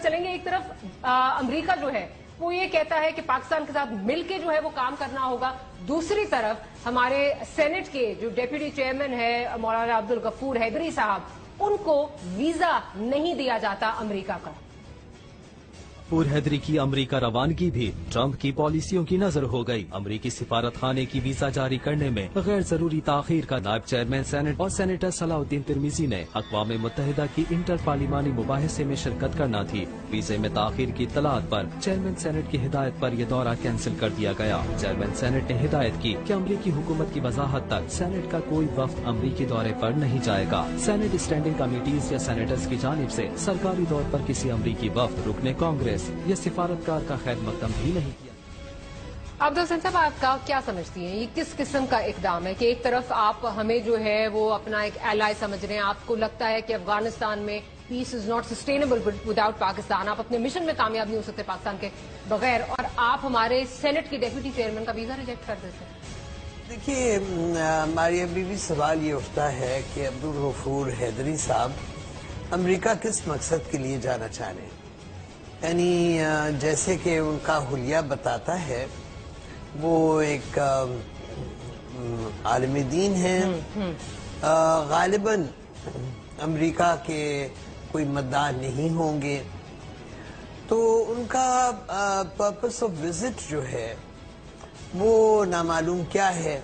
चलेंगे। एक तरफ अमेरिका जो है वो ये कहता है कि पाकिस्तान के साथ मिलकर जो है वो काम करना होगा, दूसरी तरफ हमारे सेनेट के जो डेप्यूटी चेयरमैन है मौलाना अब्दुल गफूर हैदरी साहब, उनको वीजा नहीं दिया जाता अमेरिका का। गफूर हैदरी की अमेरिका रवानगी भी ट्रंप की पॉलिसियों की नजर हो गई। अमेरिकी सिफारत खाने की वीजा जारी करने में गैर जरूरी ताखीर का नायब चेयरमैन सेनेट और सेनेटर सलाउद्दीन तिरमिजी ने अक़वाम मुत्तहिदा की इंटर पार्लिमानी मुबाहिसे में शिरकत करना थी। वीजे में ताखीर की इत्तलात पर चेयरमैन सेनेट की हिदायत पर यह दौरा कैंसिल कर दिया गया। चेयरमैन सेनेट ने हिदायत की कि अमरीकी हुकूमत की वजाहत तक सेनेट का कोई वफ्द अमरीकी दौरे पर नहीं जाएगा। सेनेट स्टैंडिंग कमेटीज या सेनेटर्स की जानिब से सरकारी तौर पर किसी अमरीकी वफ्द रुकने कांग्रेस ये सिफारतकार का खैर मकदम भी नहीं किया। अब्दुल हसन साहब, आप क्या समझती हैं, ये किस किस्म का इकदाम है कि एक तरफ आप हमें जो है वो अपना एक एलाई समझ रहे हैं, आपको लगता है कि अफगानिस्तान में peace is not sustainable without Pakistan, आप अपने मिशन में कामयाब नहीं हो सकते पाकिस्तान के बगैर, और आप हमारे सेनेट के डेप्यूटी चेयरमैन का वीजा रिजेक्ट कर देते हैं? देखिए, हमारी अभी भी सवाल ये उठता है कि अब्दुल गफूर हैदरी साहब अमेरिका किस मकसद के लिए जाना चाह रहे हैं। यानी जैसे कि उनका हुलिया बताता है, वो एक आलिम दीन है, गालिबन अमेरिका के कोई मद्दार नहीं होंगे, तो उनका पर्पस ऑफ विजिट जो है वो नामालूम क्या है।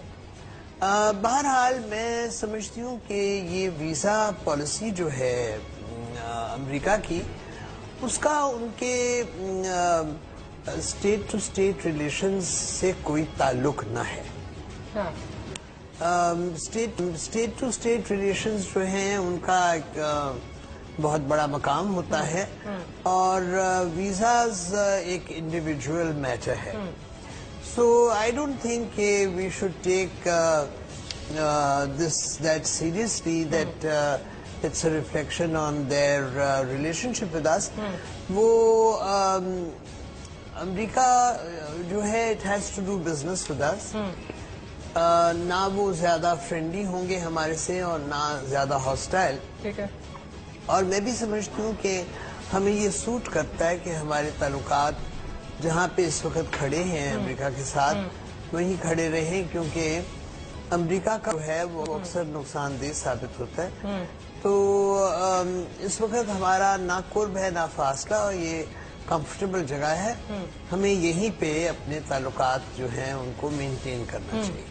बहरहाल मैं समझती हूँ कि ये वीज़ा पॉलिसी जो है अमेरिका की, उसका उनके स्टेट टू स्टेट रिलेशंस से कोई ताल्लुक न है। स्टेट टू स्टेट रिलेशंस जो हैं उनका एक बहुत बड़ा मकाम होता है, और वीज़ाज एक इंडिविजुअल मैटर है। So I don't think we should take that seriously, that it's a reflection on their relationship with us. वो अमेरिका जो है it has to do business with us. ना वो ज्यादा फ्रेंडली होंगे हमारे से और ना ज्यादा हॉस्टाइल। ठीक है। और मैं भी समझती हूँ कि हमें ये सूट करता है कि हमारे ताल्लुकात जहाँ पे इस वक्त खड़े हैं अमेरिका के साथ, वहीं खड़े रहें, क्योंकि अमेरिका का जो है वो अक्सर नुकसानदेह साबित होता है। तो इस वक्त हमारा ना कुर्ब है ना फासला, और ये कंफर्टेबल जगह है, हमें यहीं पे अपने ताल्लुकात जो हैं उनको मेंटेन करना चाहिए।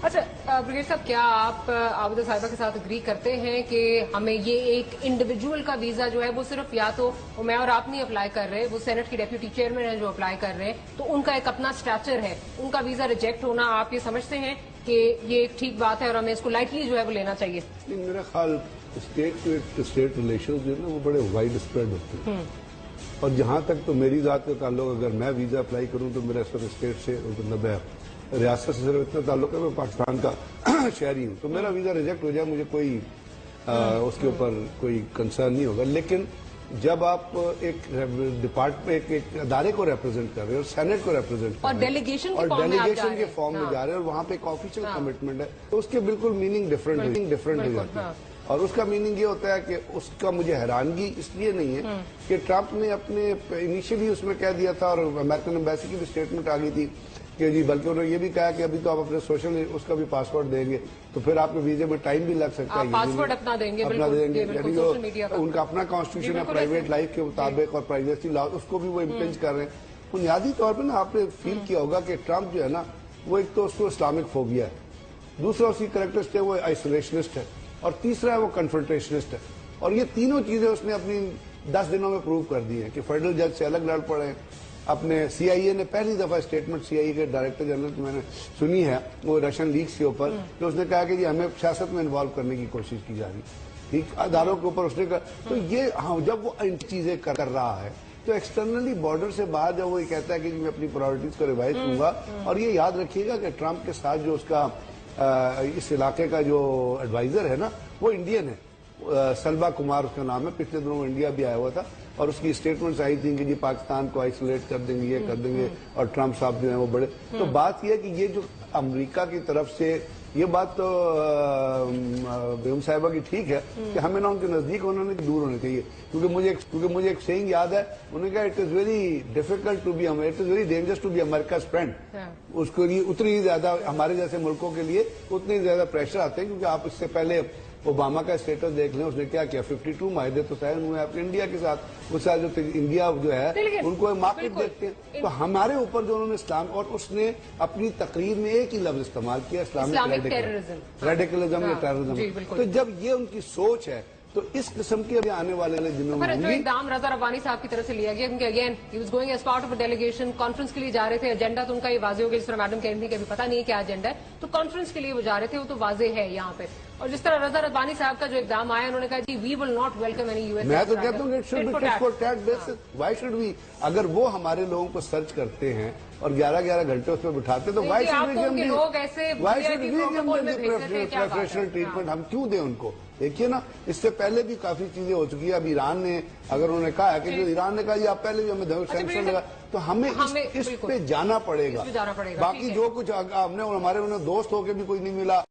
अच्छा ब्रिगेड साहब, क्या आप आबिदा साहिबा के साथ एग्री करते हैं कि हमें ये एक इंडिविजुअल का वीजा जो है वो सिर्फ या तो मैं और आप नहीं अप्लाई कर रहे, वो सेनेट के डेप्यूटी चेयरमैन है जो अप्लाई कर रहे हैं, तो उनका एक अपना स्टैचर है, उनका वीजा रिजेक्ट होना आप ये समझते हैं कि ये एक ठीक बात है और हमें इसको लाइटली जो है वो लेना चाहिए? मेरा ख्याल स्टेट टू स्टेट रिलेशन जो है ना वो बड़े वाइड स्प्रेड होते हैं, और जहां तक तो मेरी जात का ताल्लुक, अगर मैं वीजा अप्लाई करूं तो मेरा सिर्फ स्टेट से, मतलब रियासत से सिर्फ इतना ताल्लुक है, मैं पाकिस्तान का शहरी हूं, तो मेरा वीजा रिजेक्ट हो जाए मुझे कोई उसके ऊपर कोई कंसर्न नहीं होगा। लेकिन जब आप एक डिपार्टमेंट, एक अदारे को रिप्रेजेंट कर रहे हैं और सेनेट को रिप्रेजेंट कर रहे हैं और डेलीगेशन के फॉर्म में जा रहे हैं, और वहां पे एक ऑफिशियल कमिटमेंट है, तो उसके बिल्कुल मीनिंग डिफरेंट हो जाती है। और उसका मीनिंग ये होता है कि उसका मुझे हैरानगी इसलिए नहीं है कि ट्रंप ने अपने इनिशियली उसमें कह दिया था, और अमेरिकन एम्बेसी की भी स्टेटमेंट आ गई थी कि जी, बल्कि उन्होंने ये भी कहा कि अभी तो आप अपने सोशल उसका भी पासवर्ड देंगे, तो फिर आपके वीजे में टाइम भी लग सकता है, पासवर्ड अपना देंगे, यानी उनका अपना कॉन्स्टिट्यूशन है प्राइवेट लाइफ के मुताबिक, और प्राइवेसी लॉ उसको भी वो इम्पेंज कर रहे हैं। बुनियादी तौर पर ना आपने फील किया होगा कि ट्रंप जो है ना, वो एक तो उसको इस्लामिक फोबिया है, दूसरा उसकी करेक्टरिस्टिक है वो आइसोलेशनिस्ट है, और तीसरा है वो कन्फ्रंटेशनिस्ट है। और ये तीनों चीजें उसने अपनी 10 दिनों में प्रूव कर दी है कि फेडरल जज से अलग लड़ पड़े। अपने सीआईए ने पहली दफा स्टेटमेंट सीआईए के डायरेक्टर जनरल की मैंने सुनी है, वो रशियन लीक्स के ऊपर, तो उसने कहा कि जी हमें सियासत में इन्वॉल्व करने की कोशिश की जा रही, ठीक अदारों के ऊपर उसने कहा। तो ये हाँ, जब वो इन चीजें कर रहा है तो एक्सटर्नली बॉर्डर से बाहर जब वो ये कहता है कि मैं अपनी प्रायोरिटीज को रिवाइज करूंगा, और ये याद रखिएगा कि ट्रंप के साथ जो उसका इस इलाके का जो एडवाइजर है ना, वो इंडियन है, सलबा कुमार उसका नाम है, पिछले दिनों में इंडिया भी आया हुआ था, और उसकी स्टेटमेंट्स आई थी कि जी पाकिस्तान को आइसोलेट कर देंगे, ये कर देंगे, और ट्रंप साहब जो है वो बड़े। तो बात यह है कि ये जो अमेरिका की तरफ से یہ بات تو بیگم صاحبہ کی ٹھیک ہے کہ ہمیں نہ ان کے نزدیک ہونا نہیں دور ہونے چاہیے، کیونکہ مجھے ایک سینگ یاد ہے، انہوں نے کہا it is very difficult to be it is very dangerous to be America's friend. اس کے لیے اتنی ہی زیادہ ہمارے جیسے ملکوں کے لیے اتنے زیادہ پریشر آتے ہیں، کیونکہ آپ اس سے پہلے اوباما کا اسٹیٹس دیکھ لیں، اس نے کیا 52 معاہدے تو سائن ہوئے اپنے انڈیا کے ساتھ، اس ساتھ جو انڈیا جو ہے ان کو مارکیٹ دیکھتے ہیں. تو ہمارے اوپر جو انہوں نے اسلام، اور اس نے اپنی تقریر میں ایک ہی لفظ استعمال کیا، اسلامک ریڈیکلزم یا ٹیررزم. تو جب یہ ان کی سوچ ہے تو اس قسم کے آنے والے دنوں میں جو اقدام رضا ربانی صاحب کی طرف سے لیا گیا، کیونکہ again he was going as part of a delegation, conference کے لیے جا رہے تھے، ایجنڈا تو ان کا یہ واضح ہو گیا، جس طرح میڈم کہہ رہی تھی کہ ابھی پتہ نہیں ہے کیا ایجنڈا ہے، تو کانفرنس کے لیے وہ جا رہے تھے، وہ تو واضح ہے یہاں پہ. اور جس طرح رضا ربانی صاحب کا جو اقدام آیا، انہوں نے کہا جی we will not welcome any U S. میں تو کہتا ہوں وائی شوڈ وی، اگر وہ ہمارے لوگوں کو سرچ کرتے ہیں اور 11 گھنٹے اس پہ بٹھاتے تو وائی شوڈ پریفریشنل ٹریٹمنٹ ہم کیوں دیں ان کو؟ دیکھیے نا، اس سے پہلے بھی کافی چیزیں ہو چکی ہیں. اب ایران نے اگر انہوں نے کہا کہ جو ایران نے کہا یہ آپ پہلے بھی ہمیں سینکشن لگا، تو ہمیں اس پہ جانا پڑے گا. باقی جو کچھ ہمیں ہمارے انہیں دوست ہو کے بھی کوئی نہیں ملا.